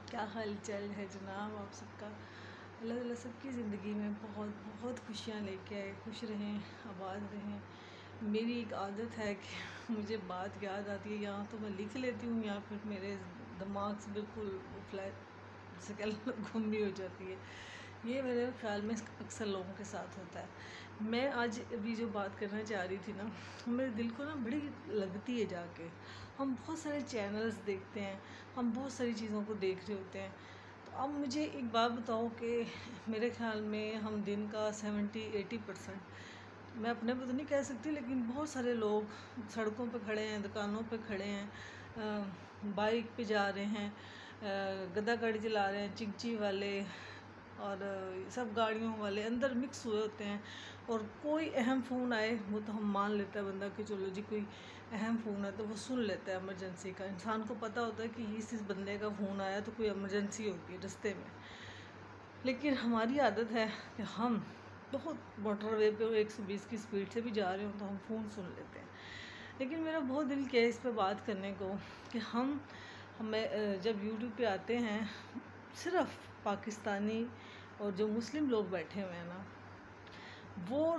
क्या हाल चाल है जनाब आप सबका। अल्लाह ताला सबकी ज़िंदगी में बहुत बहुत खुशियाँ लेके आए, खुश रहें, आबाद रहें। मेरी एक आदत है कि मुझे बात याद आती है, यहाँ तो मैं लिख लेती हूँ या फिर मेरे दिमाग से बिल्कुल फ्लैट से कह गुम हो जाती है। ये मेरे ख्याल में अक्सर लोगों के साथ होता है। मैं आज अभी जो बात करना चाह रही थी ना, मेरे दिल को ना बड़ी लगती है जाके। हम बहुत सारे चैनल्स देखते हैं, हम बहुत सारी चीज़ों को देख रहे होते हैं। तो अब मुझे एक बात बताओ कि मेरे ख्याल में हम दिन का 70-80%, मैं अपने को तो नहीं कह सकती, लेकिन बहुत सारे लोग सड़कों पे खड़े हैं, दुकानों पे खड़े हैं, बाइक पे जा रहे हैं, गधा गाड़ी चला रहे हैं, चिंची वाले और सब गाड़ियों वाले अंदर मिक्स हुए होते हैं। और कोई अहम फ़ोन आए वो तो हम मान लेता है बंदा कि चलो जी कोई अहम फ़ोन है तो वो सुन लेता है। इमरजेंसी का इंसान को पता होता है कि इस बंदे का फ़ोन आया तो कोई इमरजेंसी होगी रास्ते में। लेकिन हमारी आदत है कि हम बहुत मोटरवे पे 120 की स्पीड से भी जा रहे हो तो हम फ़ोन सुन लेते हैं। लेकिन मेरा बहुत दिल किया है इस पर बात करने को कि हमें जब यूट्यूब पे आते हैं, सिर्फ पाकिस्तानी और जो मुस्लिम लोग बैठे हुए हैं ना, वो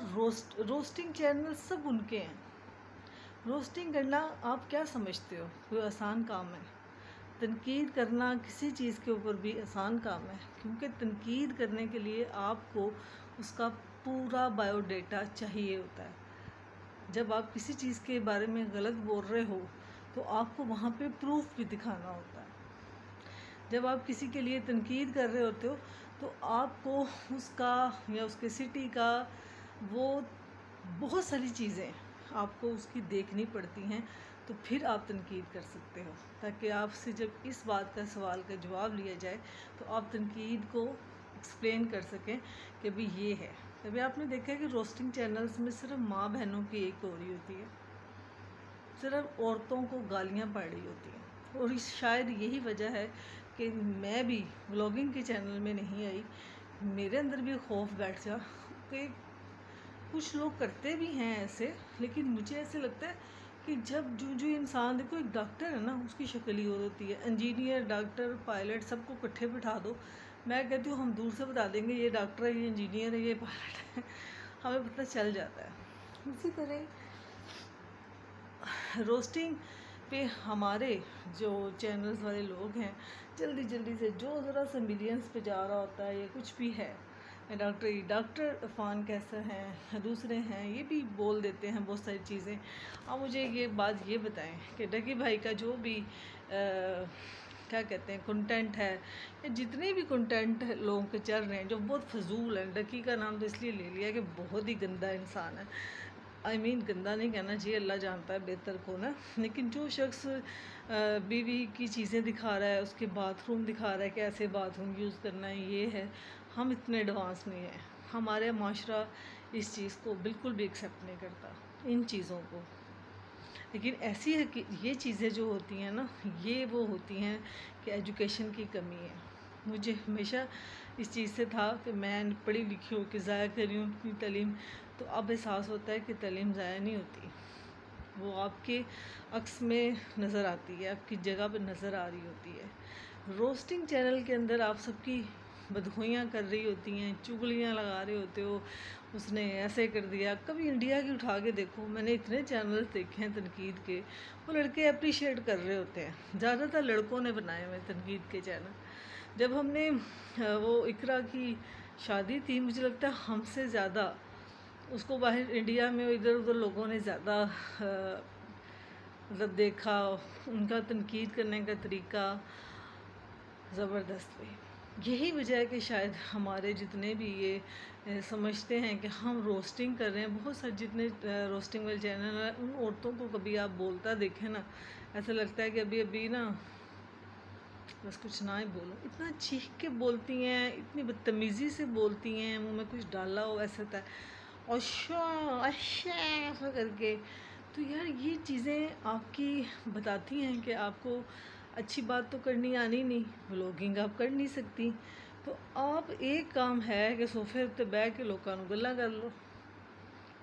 रोस्टिंग चैनल सब उनके हैं। रोस्टिंग करना आप क्या समझते हो कोई आसान काम है? तनकीद करना किसी चीज़ के ऊपर भी आसान काम है, क्योंकि तनकीद करने के लिए आपको उसका पूरा बायोडाटा चाहिए होता है। जब आप किसी चीज़ के बारे में गलत बोल रहे हो तो आपको वहाँ पे प्रूफ भी दिखाना होता है। जब आप किसी के लिए तनकीद कर रहे होते हो तो आपको उसका या उसके सिटी का वो बहुत सारी चीज़ें आपको उसकी देखनी पड़ती हैं, तो फिर आप तनकीद कर सकते हो। ताकि आपसे जब इस बात का सवाल का जवाब लिया जाए तो आप तनकीद को एक्सप्लेन कर सकें कि भाई ये है। तभी आपने देखा है कि रोस्टिंग चैनल्स में सिर्फ माँ बहनों की एक हो रही होती है, सिर्फ औरतों को गालियाँ पड़ रही होती हैं। और शायद यही वजह है कि मैं भी व्लॉगिंग के चैनल में नहीं आई। मेरे अंदर भी खौफ बैठ गया कि कुछ लोग करते भी हैं ऐसे, लेकिन मुझे ऐसे लगता है कि जब जो इंसान, देखो एक डॉक्टर है ना, उसकी शक्ल ही और होती है। इंजीनियर, डॉक्टर, पायलट सबको इकट्ठे बिठा दो, मैं कहती हूँ हम दूर से बता देंगे ये डॉक्टर है, ये इंजीनियर है, ये पायलट है, हमें पता चल जाता है। इसी तरह रोस्टिंग पे हमारे जो चैनल्स वाले लोग हैं, जल्दी जल्दी से जो ज़रा सा मिलियंस पे जा रहा होता है, ये कुछ भी है, डॉक्टर इरफान कैसा है, दूसरे हैं, ये भी बोल देते हैं बहुत सारी चीज़ें। अब मुझे ये बात ये बताएं कि डकी भाई का जो भी क्या कहते हैं कंटेंट है, या जितने भी कंटेंट लोगों के चल रहे हैं जो बहुत फजूल है। डकी का नाम तो इसलिए ले लिया कि बहुत ही गंदा इंसान है। गंदा नहीं कहना चाहिए, अल्लाह जानता है बेहतर को ना। लेकिन जो शख्स बीवी की चीज़ें दिखा रहा है, उसके बाथरूम दिखा रहा है कि ऐसे बाथरूम यूज़ करना है, ये है, हम इतने एडवांस नहीं हैं। हमारे माशरा इस चीज़ को बिल्कुल भी एक्सेप्ट नहीं करता, इन चीज़ों को। लेकिन ऐसी है कि ये चीज़ें जो होती हैं ना, ये वो होती हैं कि एजुकेशन की कमी है। मुझे हमेशा इस चीज़ से था कि मैं पढ़ी लिखी हूँ कि ज़ाया कर रही हूँ अपनी तालीम, तो अब एहसास होता है कि तालीम ज़ाया नहीं होती, वो आपके अक्स में नज़र आती है, आपकी जगह पर नज़र आ रही होती है। रोस्टिंग चैनल के अंदर आप सबकी बदखुइयाँ कर रही होती हैं, चुगलियाँ लगा रहे होते हो, उसने ऐसे कर दिया। कभी इंडिया की उठा के देखो, मैंने इतने चैनल देखे हैं तनकीद के, वो लड़के अप्रिशिएट कर रहे होते हैं। ज़्यादातर लड़कों ने बनाए हुए तनकीद के चैनल। जब हमने वो इकरा की शादी थी, मुझे लगता है हमसे ज़्यादा उसको बाहर इंडिया में इधर उधर लोगों ने ज़्यादा मतलब देखा। उनका तनकीद करने का तरीका ज़बरदस्त है। यही वजह है कि शायद हमारे जितने भी ये समझते हैं कि हम रोस्टिंग कर रहे हैं, बहुत सारे जितने रोस्टिंग वाले चैनल हैं, उन औरतों को कभी आप बोलता देखें ना, ऐसा लगता है कि अभी अभी ना बस कुछ ना ही बोलो, इतना चीख के बोलती हैं, इतनी बदतमीज़ी से बोलती हैं, मुँह में कुछ डाला हो ऐसा होता है, अच्छा अच्छा ऐसा करके। तो यार ये चीज़ें आपकी बताती हैं कि आपको अच्छी बात तो करनी आनी नहीं, व्लॉगिंग आप कर नहीं सकती। तो आप एक काम है कि सोफे उत्ते बह के लोगों को गल्लां कर लो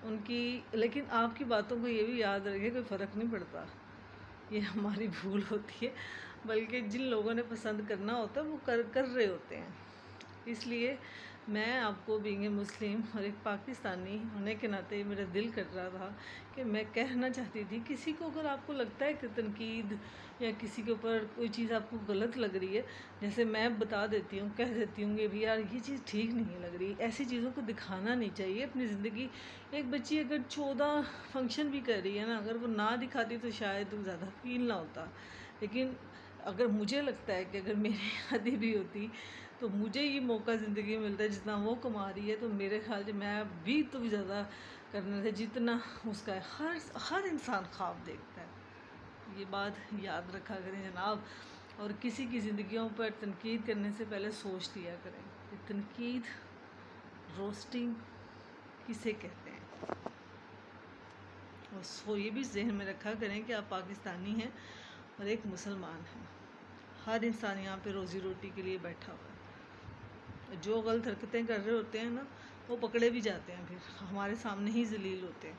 उनकी, लेकिन आपकी बातों को ये भी याद रखे कोई फ़र्क नहीं पड़ता। ये हमारी भूल होती है। बल्कि जिन लोगों ने पसंद करना होता है वो कर रहे होते हैं। इसलिए मैं आपको बीइंग ए मुस्लिम और एक पाकिस्तानी होने के नाते मेरा दिल कर रहा था कि मैं कहना चाहती थी, किसी को अगर आपको लगता है कि तनकीद या किसी के ऊपर कोई चीज़ आपको गलत लग रही है, जैसे मैं बता देती हूँ, कह देती हूँ कि भी यार ये चीज़ ठीक नहीं लग रही, ऐसी चीज़ों को दिखाना नहीं चाहिए अपनी ज़िंदगी। एक बच्ची अगर 14 फंक्शन भी कर रही है ना, अगर वो ना दिखाती तो शायद वो ज़्यादा फील ना होता। लेकिन अगर मुझे लगता है कि अगर मेरी शादी भी होती तो मुझे ये मौका ज़िंदगी में मिलता है जितना वो कमा रही है, तो मेरे ख्याल से मैं भी तो भी ज़्यादा करना था जितना उसका है। हर इंसान ख्वाब देखता है, ये बात याद रखा करें जनाब। और किसी की ज़िंदगियों पर तनकीद करने से पहले सोच लिया करें कि तनकीद, रोस्टिंग किसे कहते हैं। और ये भी जहन में रखा करें कि आप पाकिस्तानी हैं और एक मुसलमान हैं। हर इंसान यहाँ पे रोज़ी रोटी के लिए बैठा हुआ है। जो गलत हरकतें कर रहे होते हैं ना, वो पकड़े भी जाते हैं, फिर हमारे सामने ही जलील होते हैं।